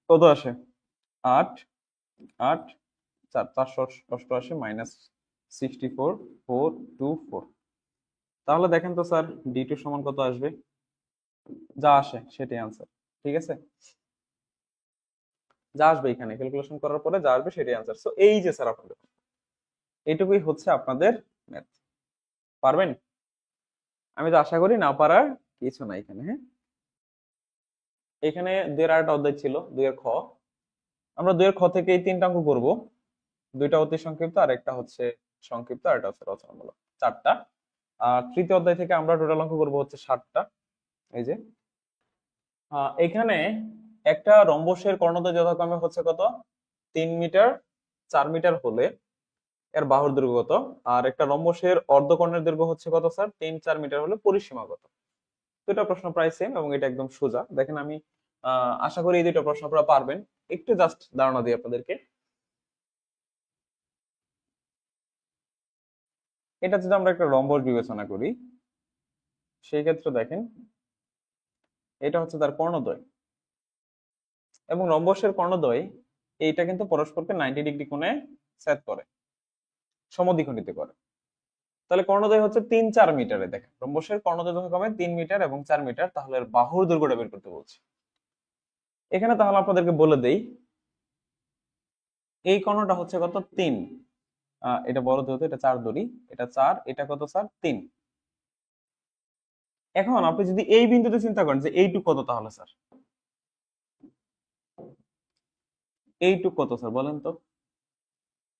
কত আসে? 8, 8, 488 মাইনাস 64, 424। তাহলে দেখেন তো স্যার d2 সমান কত আসবে? যা আসে সেটাই আনসার। ঠিক আছে, যা আসবে এখানে ক্যালকুলেশন করার পরে যা আসবে সেটাই আনসার। সো এই যে স্যার আপনাদের এইটুকুই হচ্ছে আপনাদের ম্যাথ। পারবেন? আমি তো আশা করি না পারার কিছু নাই এখানে। হ্যাঁ, এখানে 2 এর আরেকটা অধ্যায় ছিল, 2 এর খ। আমরা 2 এর খ থেকে এই 3টা অঙ্ক করব। 2টা অতি সংক্ষিপ্ত, আর একটা হচ্ছে সংক্ষিপ্ত, আর একটা হচ্ছে রচনামূলক। 4টা। আর তৃতীয় অধ্যায় থেকে আমরা টোটাল অঙ্ক করব হচ্ছে 7টা। এই যে এখানে একটা রম্বসের কর্ণদ্বয় যথাক্রমে হচ্ছে কত? 3 মিটার 4 মিটার হলে এর বাহুর দৈর্ঘ্য কত? আর একটা রম্বসের অর্ধকর্ণের দৈর্ঘ্য হচ্ছে কত স্যার? 3-4 মিটার হলে পরিসীমা কত? দুটো প্রশ্ন প্রায় সেম এবং এটা একদম সোজা। দেখেন আমি আশা করি এই দুটো প্রশ্ন আপনারা পারবেন। একটু জাস্ট ধারণা দিই আপনাদেরকে। এটা যদি আমরা একটা রম্বস বিবেচনা করি, সেই ক্ষেত্রে দেখেন এটা হচ্ছে তার কর্ণদ্বয়, এবং রম্বসের কর্ণদ্বয় এইটা কিন্তু পরস্পরকে 90 ডিগ্রি কোণে ছেদ করে, সমদ্বিখণ্ডিত করে। তাহলে কর্ণদ্বয় হচ্ছে 3-4 মিটারে। দেখেন রম্বসের কর্ণদ্বয় যথাক্রমে 3 মিটার এবং 4 মিটার, তাহলে এর বাহুর দৈর্ঘ্যটা বের করতে বলছি। এখানে তাহলে আপনাদেরকে বলে দেই, এই কর্ণটা হচ্ছে কত? 3। এটা বড় যেহেতু এটা 4 ধরি, এটা 4, এটা কত স্যার? 3। এখন আপনি যদি এই বিন্দুতে চিন্তা করেন যে এইটুক কত, তাহলে স্যার এইটুক কত স্যার বলেন তো?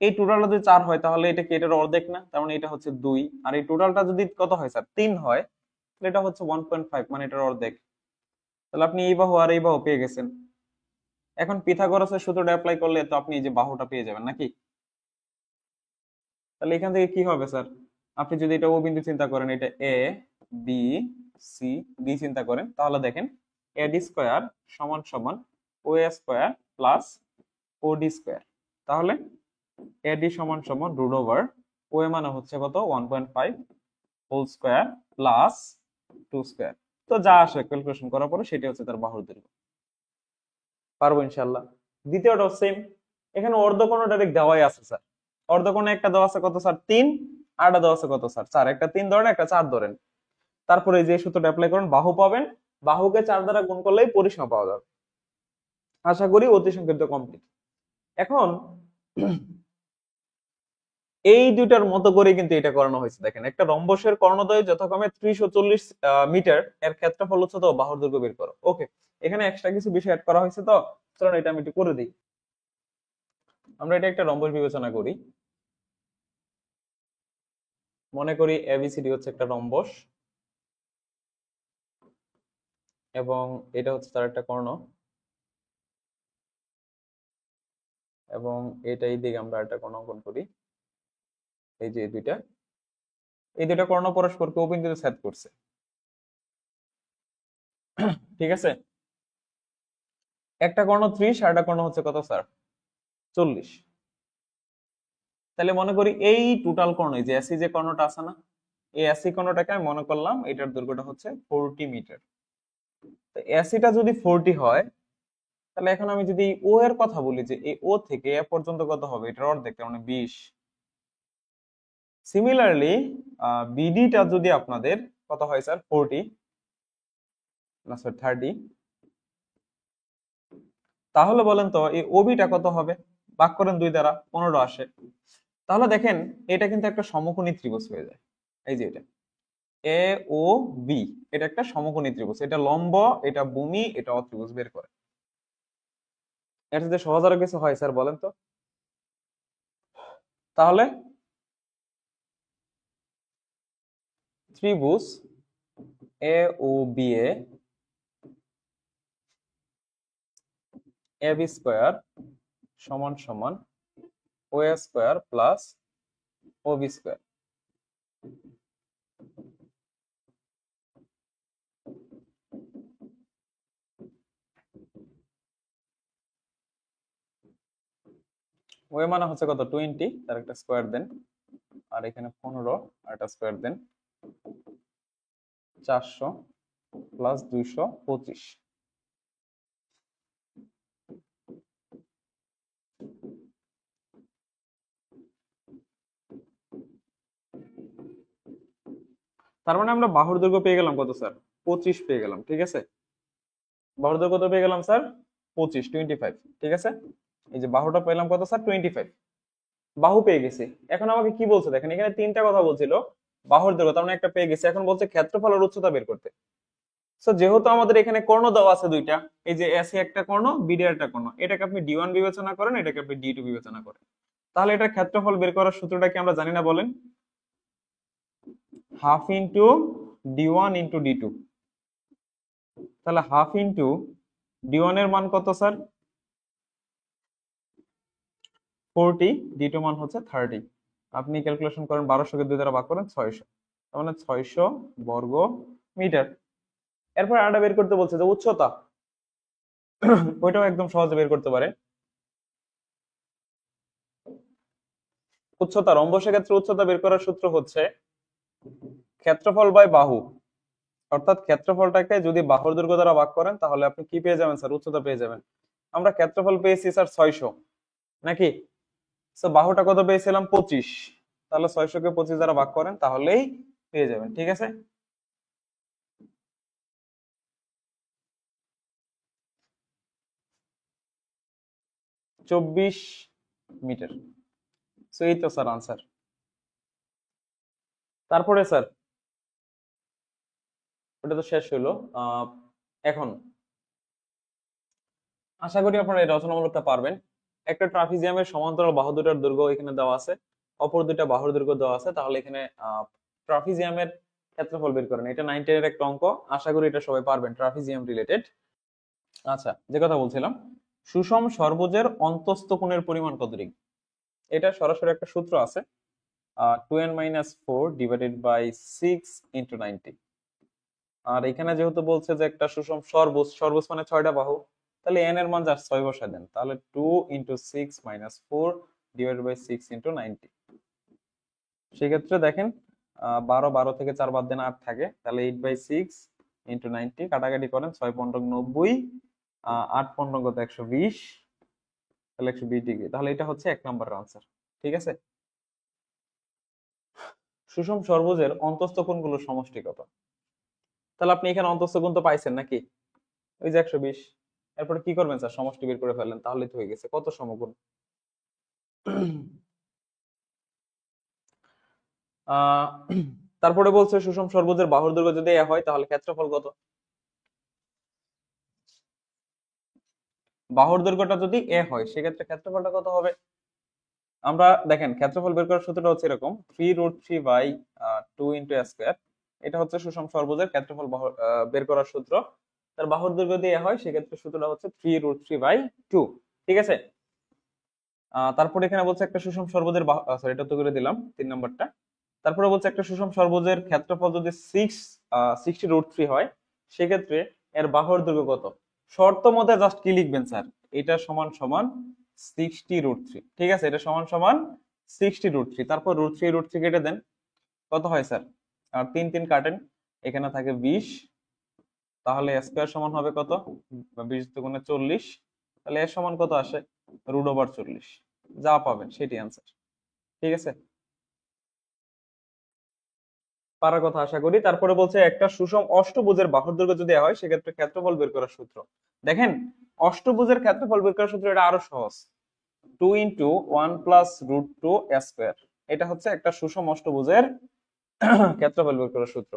এই টোটালটা যদি 4 হয় তাহলে এটা কি এটার অর্ধেক না? তার মানে এটা হচ্ছে 2। আর এই টোটালটা যদি কত হয় স্যার? 3 হয়, তাহলে এটা হচ্ছে 1.5, মানে এটার অর্ধেক। তাহলে আপনি এই বাহু আর এই বাহু পেয়ে গেছেন। এখন পিথাগোরাসের সূত্রটা অ্যাপ্লাই করলে তো আপনি এই যে বাহুটা পেয়ে যাবেন নাকি? তাহলে এখান থেকে কি হবে স্যার? আপনি যদি এটা ও বিন্দু চিন্তা করেন, এটা এ বি সি ডি চিন্তা করেন, তাহলে দেখেন এডি স্কয়ার সমান সমান ও এ স্কয়ার প্লাস ও ডি স্কয়ার। তাহলে এডি সমান সমান রুট ওভার ও এ মানে হচ্ছে কত? 1.5 হোল স্কয়ার প্লাস 2 স্কয়ার। তো যা আসে ক্যালকুলেশন করার পরে সেটা হচ্ছে তার বাহুর দৈর্ঘ্য। পারবো ইনশাআল্লাহ। দ্বিতীয়টাও সেম। এখানে অর্ধকোণ ডাইরেক্ট দেওয়াই আছে স্যার। অর্ধকোণে একটা দেওয়া আছে কত স্যার? 3। আরটা দেওয়া আছে কত স্যার? 4। একটা 3 ধরেন, একটা 4 ধরেন। তারপরে যে সূত্রটা অ্যাপ্লাই করেন, বাহু পাবেন, বাহুকে 4 দ্বারা গুণ করলেই পরিসীমা পাওয়া যাবে। আশা করি অতি সংক্ষিপ্ত কমপ্লিট। এখন এই দুইটার মতো করে কিন্তু এটা করানো হয়েছে। দেখেন একটা রম্বসের কর্ণদ্বয় যথাক্রমে 30 ও 40 মিটার, এর ক্ষেত্রফল হচ্ছে তো বাহুর দৈর্ঘ্য বের করো। ওকে, এখানে এক্সট্রা কিছু বিষয় অ্যাড করা হয়েছে, তো চলুন এটা আমি একটু করে দিই। আমরা এটা একটা রম্বস বিবেচনা করি। মনে করি এবিসিডি হচ্ছে একটা রম্বস, এবং এটা হচ্ছে তার একটা কর্ণ, এবং এটা এই দিকে আমরা একটা কর্ণ অঙ্কন করি। এই যে এই দুইটা কর্ণ পরস্পরকে ও বিন্দুতে ছেদ করছে। ঠিক আছে, একটা কর্ণ 30 আর একটা কর্ণ হচ্ছে কত স্যার? 40। তাহলে মনে করি এই টোটাল কর্ণ, এই যে এসি যে কর্ণটা আছে না, এই এসি কর্ণটাকে আমি মনে করলাম এটার দৈর্ঘ্যটা হচ্ছে 40 মিটার। তো এসিটা যদি 40 হয়, তাহলে এখন আমি যদি ও এর কথা বলি যে এই ও থেকে এ পর্যন্ত কত হবে, এটার অর্ধেক, তার মানে 20। সিমিলারলি বিডিটা যদি আপনাদের কত হয় স্যার, 40 না স্যার 30, তাহলে বলেন তো এই ওবিটা কত হবে? ভাগ করেন 2 দ্বারা, 15 আসে। তাহলে দেখেন এটা কিন্তু একটা সমকোণী ত্রিভুজ হয়ে যায়। এই যে এটা এ ও বি, এটা একটা সমকোণী ত্রিভুজ, এটা লম্ব, এটা ভূমি, এটা অত্রিভুজ বের করে। এর সাথে সহজ আরো কিছু হয় স্যার বলেন তো? তাহলে ত্রিভুজ এ ও B A A B square সমান সমান ও এ স্কোয়ার প্লাস ও বি স্কোয়ার। ও এ মানে হচ্ছে কত, 20, তার একটা স্কোয়ার দেন, আর এখানে 15 আর একটা স্কোয়ার দেন, 400 প্লাস 225। তার মানে আমরা বাহুর দৈর্ঘ্য পেয়ে গেলাম কত স্যার, 25 পেয়ে গেলাম। ঠিক আছে, বাহুর দৈর্ঘ্য কত পেয়ে গেলাম স্যার, 25। ঠিক আছে, এই যে বাহুটা পেলাম কত স্যার, 25, বাহু পেয়ে গেছি। এখন আমাকে কি বলছে দেখেন, এখানে তিনটা কথা বলছিল, বাহুর দৈর্ঘ্য তার মানে একটা পেয়ে গেছি, এখন বলছে ক্ষেত্রফল আর উচ্চতা বের করতে। সো যেহেতু আমাদের এখানে কর্ণ দেওয়া আছে দুইটা, এই যে এসি একটা কর্ণ, বিডি একটা কর্ণ, এটাকে আপনি ডি1 বিবেচনা করেন, এটাকে আপনি ডি2 বিবেচনা করেন, তাহলে এটা ক্ষেত্রফল বের করার সূত্রটা কি আমরা জানি না বলেন? Half into D one into D two. তাহলে হাফ ইন্টু ডি1 এর মান কত স্যার, 40, ডি2 মান হচ্ছে 30। আপনি ক্যালকুলেশন করেন, 1200 কে 2 দ্বারা ভাগ করেন, 600, তার মানে 600 বর্গ মিটার। এরপর আরেকটা বের করতে বলছে যে উচ্চতা, ওইটাও একদম সহজে বের করতে পারে। উচ্চতা, রম্বসের ক্ষেত্রে উচ্চতা বের করার সূত্র হচ্ছে ক্ষেত্রফল বাই বাহু, অর্থাৎ ক্ষেত্রফলটাকে যদি বাহুর দৈর্ঘ্য দ্বারা ভাগ করেন তাহলে আপনি কি পেয়ে যাবেন স্যার, উচ্চতা পেয়ে যাবেন। আমরা ক্ষেত্রফল পেয়েছি স্যার 600 নাকি, তো বাহুটা কত পেয়েছিলাম, 25, তাহলে 600 কে 25 দ্বারা ভাগ করেন তাহলেই পেয়ে যাবেন। ঠিক আছে, 24 মিটার। সো এই তো স্যার আনসার। তারপরে স্যার ওটা তো শেষ হলো। এখন আশা করি আপনারা এই রচনামূলকটা পারবেন। একটা ট্রাপিজিয়ামের সমান্তরাল বাহু দুটার দৈর্ঘ্য এখানে দেওয়া আছে, অপর দুইটা বাহুর দৈর্ঘ্য দেওয়া আছে, তাহলে এখানে ট্রাপিজিয়ামের ক্ষেত্রফল বের করেন। এটা 9 10 এর একটা অঙ্ক, আশা করি এটা সবাই পারবেন, ট্রাপিজিয়াম রিলেটেড। আচ্ছা, যে কথা বলছিলাম, সুষম ষড়ভুজের অন্তস্থ কোণের পরিমাণ কত ডিগ্রি, এটা সরাসরি একটা সূত্র আছে, 2n-4 ডিভাইডেড বাই 6 ইন্টু 90। আর এখানে যেহেতু বলছে যে একটা সুষম সর্বোচ্চ, সর্বোচ্চ মানে 6টা বাহু, তাহলে n এর মান যা 6 বসায় দেন, তাহলে 2 into 6 minus 4 divided by 6 into 90। সেক্ষেত্রে দেখেন 12, 12 থেকে 4 বাদ দেন 8 থাকে, তাহলে 8/6 ইন্টু 90, কাটাকাটি করেন, 6 15 90, 8 15 কত 120, তাহলে 120 ডিগ্রি। তাহলে এটা হচ্ছে 1 নম্বরের আনসার। ঠিক আছে, সুষম ষড়ভুজের অন্তস্থ কোণগুলোর সমষ্টি কত? তাহলে আপনি এখানে অন্তস্থ কোণ তো পাইছেন নাকি, ওই যে 120। এরপরে কি করবেন স্যার, সমষ্টি বের করে ফেললেন, তাহলে তো হয়ে গেছে কত সমকোণ। আহ তারপরে বলছে সুষম ষড়ভুজের বাহুর দৈর্ঘ্য যদি এ হয় তাহলে ক্ষেত্রফল কত? বাহুর দৈর্ঘ্যটা যদি এ হয় সেক্ষেত্রে ক্ষেত্রফলটা কত হবে? আমরা দেখেন ক্ষেত্রফল বের করার সূত্রটা হচ্ছে এরকম, 3√3/2 ইন্টু a স্কয়ার। এটা হচ্ছে সুষম ষড়ভুজের ক্ষেত্রফল বের করার সূত্র। তার বাহুর দৈর্ঘ্য দিয়ে হয় সেক্ষেত্রে সূত্রটা হচ্ছে 3√3/2। ঠিক আছে, তারপর এখানে বলছে একটা সুষম ষড়ভুজের সরি, এটা তো করে দিলাম 3 নম্বরটা। তারপরে বলছে একটা সুষম ষড়ভুজের ক্ষেত্রফল যদি 60√3 হয় সেক্ষেত্রে এর বাহুর দৈর্ঘ্য কত? শর্ত মতে জাস্ট কি লিখবেন স্যার, এটা সমান সমান 60√3। ঠিক আছে, এটা সমান সমান 60√3, তারপর √3 কেটে দেন, কত হয় স্যার? আর 3 3 কাটেন, এখানে থাকে 20, তাহলে স্কোয়ার সমান হবে কত? 20 দুগুণে 40, তাহলে এর সমান কত আসে? √40। যা পাবেন সেটি অ্যান্সার। ঠিক আছে, পারার কথা আশা করি। তারপরে বলছে একটা সুষম অষ্টভুজের বাহুর দৈর্ঘ্য যদি দেওয়া হয় সেক্ষেত্রে ক্ষেত্রফল বের করার সূত্র। দেখেন, অষ্টভুজের ক্ষেত্রফল বের করার সূত্র এটা আরো সহজ, 2 × 1 + √2 স্কয়ার। এটা হচ্ছে একটা সুষম অষ্টভুজের ক্ষেত্রফল বের করার সূত্র।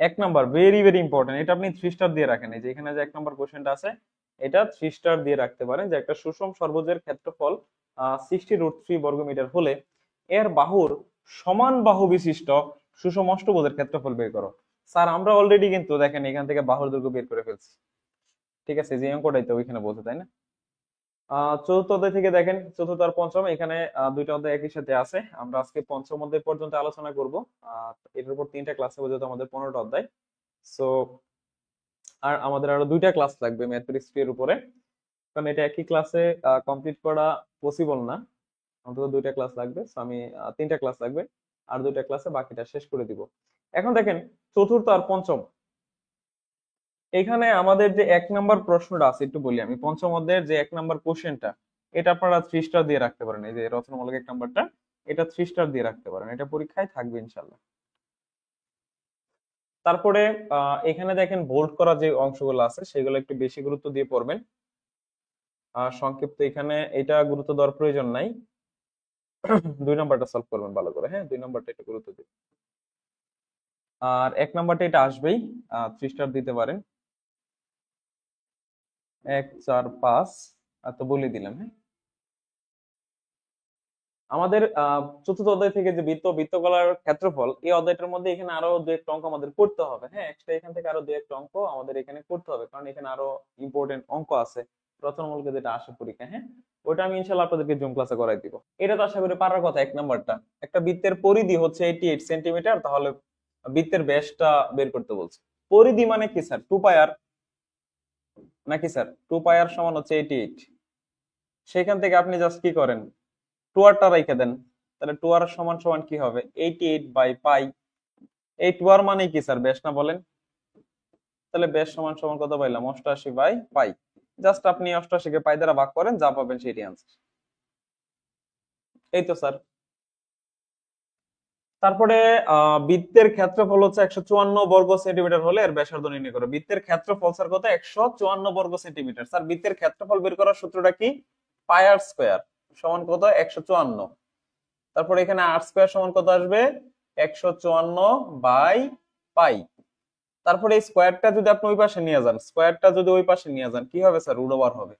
এক নাম্বার, ভেরি ভেরি ইম্পর্টেন্ট, এটা আপনি 3 স্টার দিয়ে রাখেন। এই যে এখানে যে 1 নাম্বার কোশ্চেনটা আছে, এটা 3 স্টার দিয়ে রাখতে পারেন, যে একটা সুষম ষড়ভুজের ক্ষেত্রফল 60√3 বর্গমিটার হলে এর বাহুর সমান বাহু বিশিষ্ট সুষম অষ্টভুজের ক্ষেত্রফল বের করো। স্যার আমরা অলরেডি কিন্তু দেখেন এখান থেকে বাহুর দৈর্ঘ্য বের করে ফেলছি। ঠিক আছে, যে অঙ্কটাই তো ওইখানে বলছে, তাই না? চতুর্থ অধ্যায় থেকে দেখেন, চতুর্থ আর পঞ্চম, এখানে দুইটা অধ্যায় একই সাথে আছে। আমরা আজকে পঞ্চম অধ্যায় পর্যন্ত আলোচনা করব। এটার উপর 3টা ক্লাস হবে, যেহেতু আমাদের 15টা অধ্যায়। সো আর আমাদের আরো 2টা ক্লাস লাগবে ম্যাথমেটিক্স 3 এর উপরে, কারণ এটা একই ক্লাসে কমপ্লিট করা পসিবল না। অন্তত 2টা ক্লাস লাগবে। সো আমি 3টা ক্লাস লাগবে, আর 2টা ক্লাসে বাকিটা শেষ করে দিব। এখন দেখেন, চতুর্থ আর পঞ্চম, এখানে আমাদের যে 1 নাম্বার প্রশ্নটা আছে একটু বলি আমি। পঞ্চম অধ্যায়ের যে 1 নাম্বার কোশ্চেনটা, এটা আপনারা 3 স্টার দিয়ে রাখতে পারেন। এই যে রচনামূলক 1 নাম্বারটা, এটা 3 স্টার দিয়ে রাখতে পারেন, এটা পরীক্ষায় থাকবে ইনশাল্লাহ। তারপরে এখানে দেখেন বোল্ড করা যে অংশগুলো আছে সেগুলো একটু বেশি গুরুত্ব দিয়ে পড়বেন। সংক্ষিপ্ত এখানে এটা গুরুত্ব দেওয়ার প্রয়োজন নাই। 2 নাম্বারটা সলভ করবেন ভালো করে, হ্যাঁ 2 নাম্বারটা একটু গুরুত্ব দিন। আর 1 নাম্বারটা এটা আসবেই, 3 স্টার দিতে পারেন। 1 4 5 আর তো বলে দিলাম, হ্যাঁ। আমাদের চতুর্থ অধ্যায় থেকে যে বৃত্তকলার ক্ষেত্রফল, এই অধ্যায়টার মধ্যে এখানে আরো 2-1টা অঙ্ক আমাদের করতে হবে, হ্যাঁ এক্সট্রা এখান থেকে আরো 2-1টা অঙ্ক আমাদের এখানে করতে হবে, কারণ এখানে আরো ইম্পর্টেন্ট অঙ্ক আছে রচনামূলকে যেটা আসে পরীক্ষা, হ্যাঁ ওটা আমি ইনশাল্লাহ আপনাদেরকে জুম ক্লাসে করাই দিব। এটা তো আশা করি পারার কথা। 1 নাম্বারটা, একটা বৃত্তের পরিধি হচ্ছে 88 সেন্টিমিটার, তাহলে বৃত্তের ব্যাসটা বের করতে বলছে। পরিধি মানে কি স্যার? 2 পাই আর, নাকি স্যার 2 পাই আর সমান হচ্ছে 88। সেখান থেকে আপনি জাস্ট কি করেন, 2 আর রেখে দেন, তাহলে 2 আর সমান সমান কি হবে? 88/পাই। এই 2 আর মানে কি স্যার? ব্যাস না বলেন? তাহলে ব্যাস সমান সমান কত পাইলাম? 88/পাই। জাস্ট আপনি 88 কে পাই দ্বারা ভাগ করেন, যা পাবেন সেটি আনসার। এই তো স্যার। তারপরে বৃত্তের ক্ষেত্রফল হচ্ছে 154 বর্গ সেন্টিমিটার হলে এর ব্যাসার্ধ নির্ণয় করো। বৃত্তের ক্ষেত্রফল স্যার কত? 154 বর্গ সেন্টিমিটার। স্যার বৃত্তের ক্ষেত্রফল বের করার সূত্রটা কি? পাই/আর স্কয়ার সমান কত? 154। তারপর এখানে আর স্কয়ার সমান কত আসবে? 154/পাই। তারপরে এই স্কয়ারটা যদি আপনি ওই পাশে নিয়ে যান, স্কয়ারটা যদি ওই পাশে নিয়ে যান কি হবে স্যার? রুট ওভার হবে।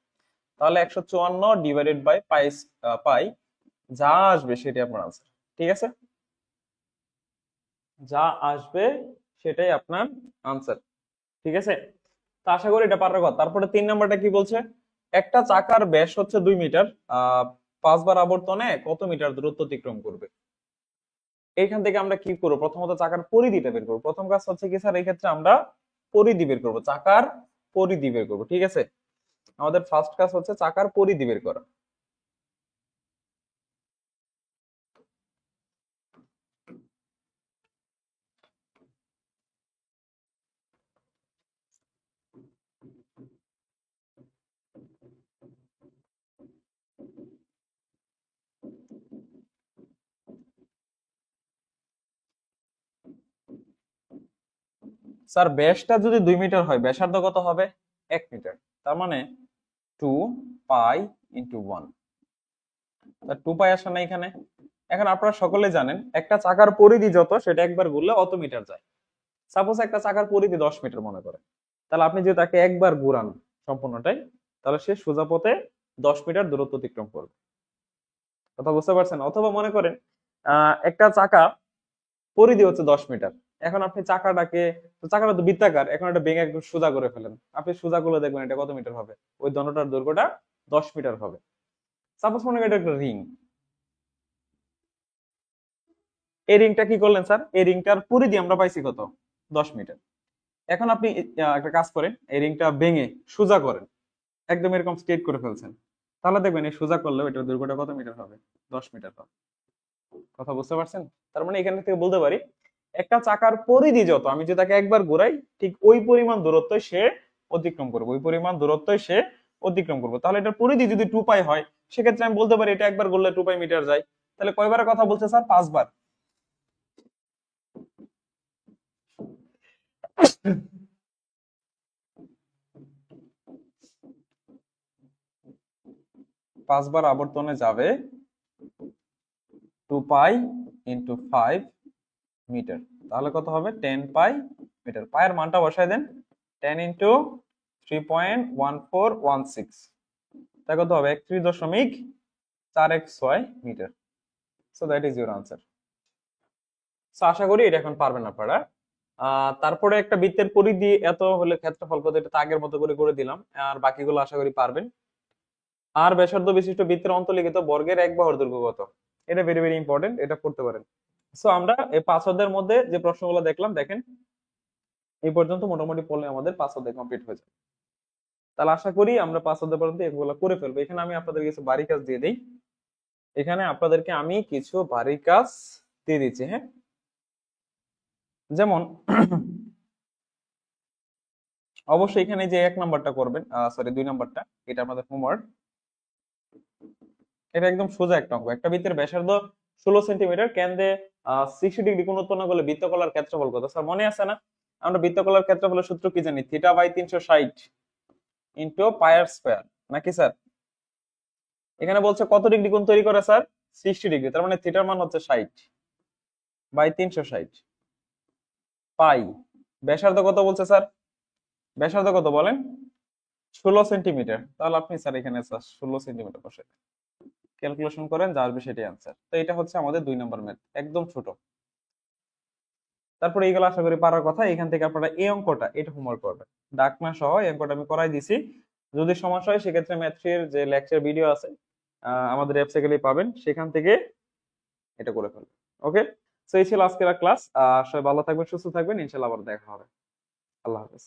তাহলে 154/পাই, পাই যা আসবে সেটি আপনার আনসার। ঠিক আছে, যা আসবে সেটাই আপনার আনসার। ঠিক আছে, তো আশা করি এটা পারার কথা। তারপরে 3 নাম্বারটা কি বলছে? একটা চাকার ব্যাস হচ্ছে 2 মিটার, 5 বার আবর্তনে কত মিটার দূরত্ব অতিক্রম করবে? এইখান থেকে আমরা কি করবো? প্রথমত চাকার পরিধিটা বের করবো। প্রথম কাজ হচ্ছে কি স্যার, এই ক্ষেত্রে আমরা পরিধি বের করবো, চাকার পরিধি বের করবো। ঠিক আছে, আমাদের ফার্স্ট কাজ হচ্ছে চাকার পরিধি বের করা। স্যার ব্যাসটা যদি 2 মিটার হয়, ব্যাসার্ধ কত হবে? 1 মিটার। তার মানে 2 পাই × 1, 2 পাই আসে না এখানে? এখন আপনারা সকলে জানেন একটা চাকার পরিধি যত, সেটা একবার ঘুরলে অত মিটার যায়। সাপোজ একটা চাকার পরিধি 10 মিটার মনে করেন, তাহলে আপনি যদি তাকে একবার ঘুরান সম্পূর্ণটাই, তাহলে সে সোজা পথে 10 মিটার দূরত্ব অতিক্রম করবে। কথা বুঝতে পারছেন? অথবা মনে করেন একটা চাকা পরিধি হচ্ছে 10 মিটার। এখন আপনি চাকাটাকে, চাকাটা তো বৃত্তাকার, এখন এটা ভেঙে একটু সোজা করে ফেলেন, আপনি সোজা করলে দেখবেন এটা কত মিটার হবে? ওই দণ্ডটার দৈর্ঘ্যটা 10 মিটার হবে। সাপোজ মনে করেন এটা একটা রিং। এই রিংটা কি করলেন স্যার? এই রিংটার পরিধি আমরা পাইছি কত? 10 মিটার। এখন আপনি একটা কাজ করেন, এই রিংটা ভেঙে সোজা করেন, একদম এরকম স্ট্রেট করে ফেলছেন, তাহলে দেখবেন এই সোজা করলেও এটার দৈর্ঘ্যটা কত মিটার হবে? 10 মিটার হবে। কথা বুঝতে পারছেন? তার মানে এখান থেকে বলতে পারি একটা চাকার পরিধি যত, আমি যদি তাকে একবার ঘুরাই ঠিক ওই পরিমাণ দূরত্ব সে অতিক্রম করবে, ওই পরিমাণ দূরত্ব সে অতিক্রম করবে। তাহলে এটার পরিধি যদি 2 পাই হয়, সেক্ষেত্রে আমি বলতে পারি এটা একবার ঘুরলে 2 পাই মিটার যায়। তাহলে কয়বারের কথা বলছে স্যার? 5 বার। 5 বার আবর্তনে যাবে 2 পাই ইন্টু 5 মিটার। তাহলে কত হবে? 10 পাই মিটার। পায়ের মানটা বসায় দেন, 10 ইন্টু 3.1416, তা কত হবে? 31.416 মিটার। So that is your answer. So আশা করি এটা এখন পারবেন আপনারা। তারপরে একটা বৃত্তের পরিধি এত হলে ক্ষেত্রফল কত, এটা তো আগের মতো করে করে দিলাম, আর বাকিগুলো আশা করি পারবেন। আর ব্যাসার্ধ বিশিষ্ট বৃত্তের অন্তর্লিখিত বর্গের এক বাহুর দৈর্ঘ্য কত? এটা ভেরি ভেরি ইম্পর্টেন্ট, এটা পড়তে পারেন। সো আমরা এই 5 অধ্যায়ের মধ্যে যে প্রশ্নগুলো দেখলাম, দেখেন এই পর্যন্ত মোটামুটি পড়লে আমাদের 5 অধ্যায় কমপ্লিট হয়ে যাবে। তাহলে আশা করি আমরা 5 অধ্যায় পর্যন্ত এগুলো করে ফেলবো। এখানে আমি আপনাদের কিছু বাড়ি কাজ দিয়ে দিই। এখানে আপনাদেরকে আমি কিছু বাড়ি কাজ দিয়ে দিচ্ছি, হ্যাঁ। যেমন অবশ্যই এখানে যে 1 নাম্বারটা করবেন, সরি 2 নাম্বারটা, এটা আমাদের হোমওয়ার্ক। এটা একদম সোজা একটা অঙ্ক। একটা বৃত্তের ব্যাসার্ধ 16 সেন্টিমিটার, কেন্দ্রে 60 ডিগ্রি কোণ উৎপন্ন করলে বৃত্তকলার ক্ষেত্রফল কত? স্যার মনে আছে না? আমরা বৃত্তকলার ক্ষেত্রফলের সূত্র কি জানি? θ/360 ইন্টু পাই আর স্কয়ার, নাকি স্যার? এখানে বলছে কত ডিগ্রি কোণ তৈরি করে স্যার? 60 ডিগ্রি। তার মানে থিটার মান হচ্ছে 60/360 পাই। ব্যাসার্ধ কত বলছে স্যার? ব্যাসার্ধ কত বলেন? 16 সেন্টিমিটার। তাহলে আপনি স্যার এখানে 16 সেন্টিমিটার বসে ক্যালকুলেশন করেন, যা আসবে সেটাই আনসার। তো এটা হচ্ছে আমাদের 2 নম্বর ম্যাথ, একদম ছোট। তারপরে এইগুলো আশা করি পারার কথা। এখান থেকে আপনারা এই অঙ্কটা, এটা হোমওয়ার্ক করবেন, ডাকনা সহ এই অঙ্কটা আমি করাই দিছি। যদি সমস্যা হয় সেক্ষেত্রে ম্যাথের যে লেকচার ভিডিও আছে আমাদের অ্যাপসে গেলেই পাবেন, সেখান থেকে এটা করে ফেলবেন। ওকে, তো এই ছিল আজকের ক্লাস। সবাই ভালো থাকবেন, সুস্থ থাকবেন, ইনশাআল্লাহ আবার দেখা হবে। আল্লাহ হাফেজ।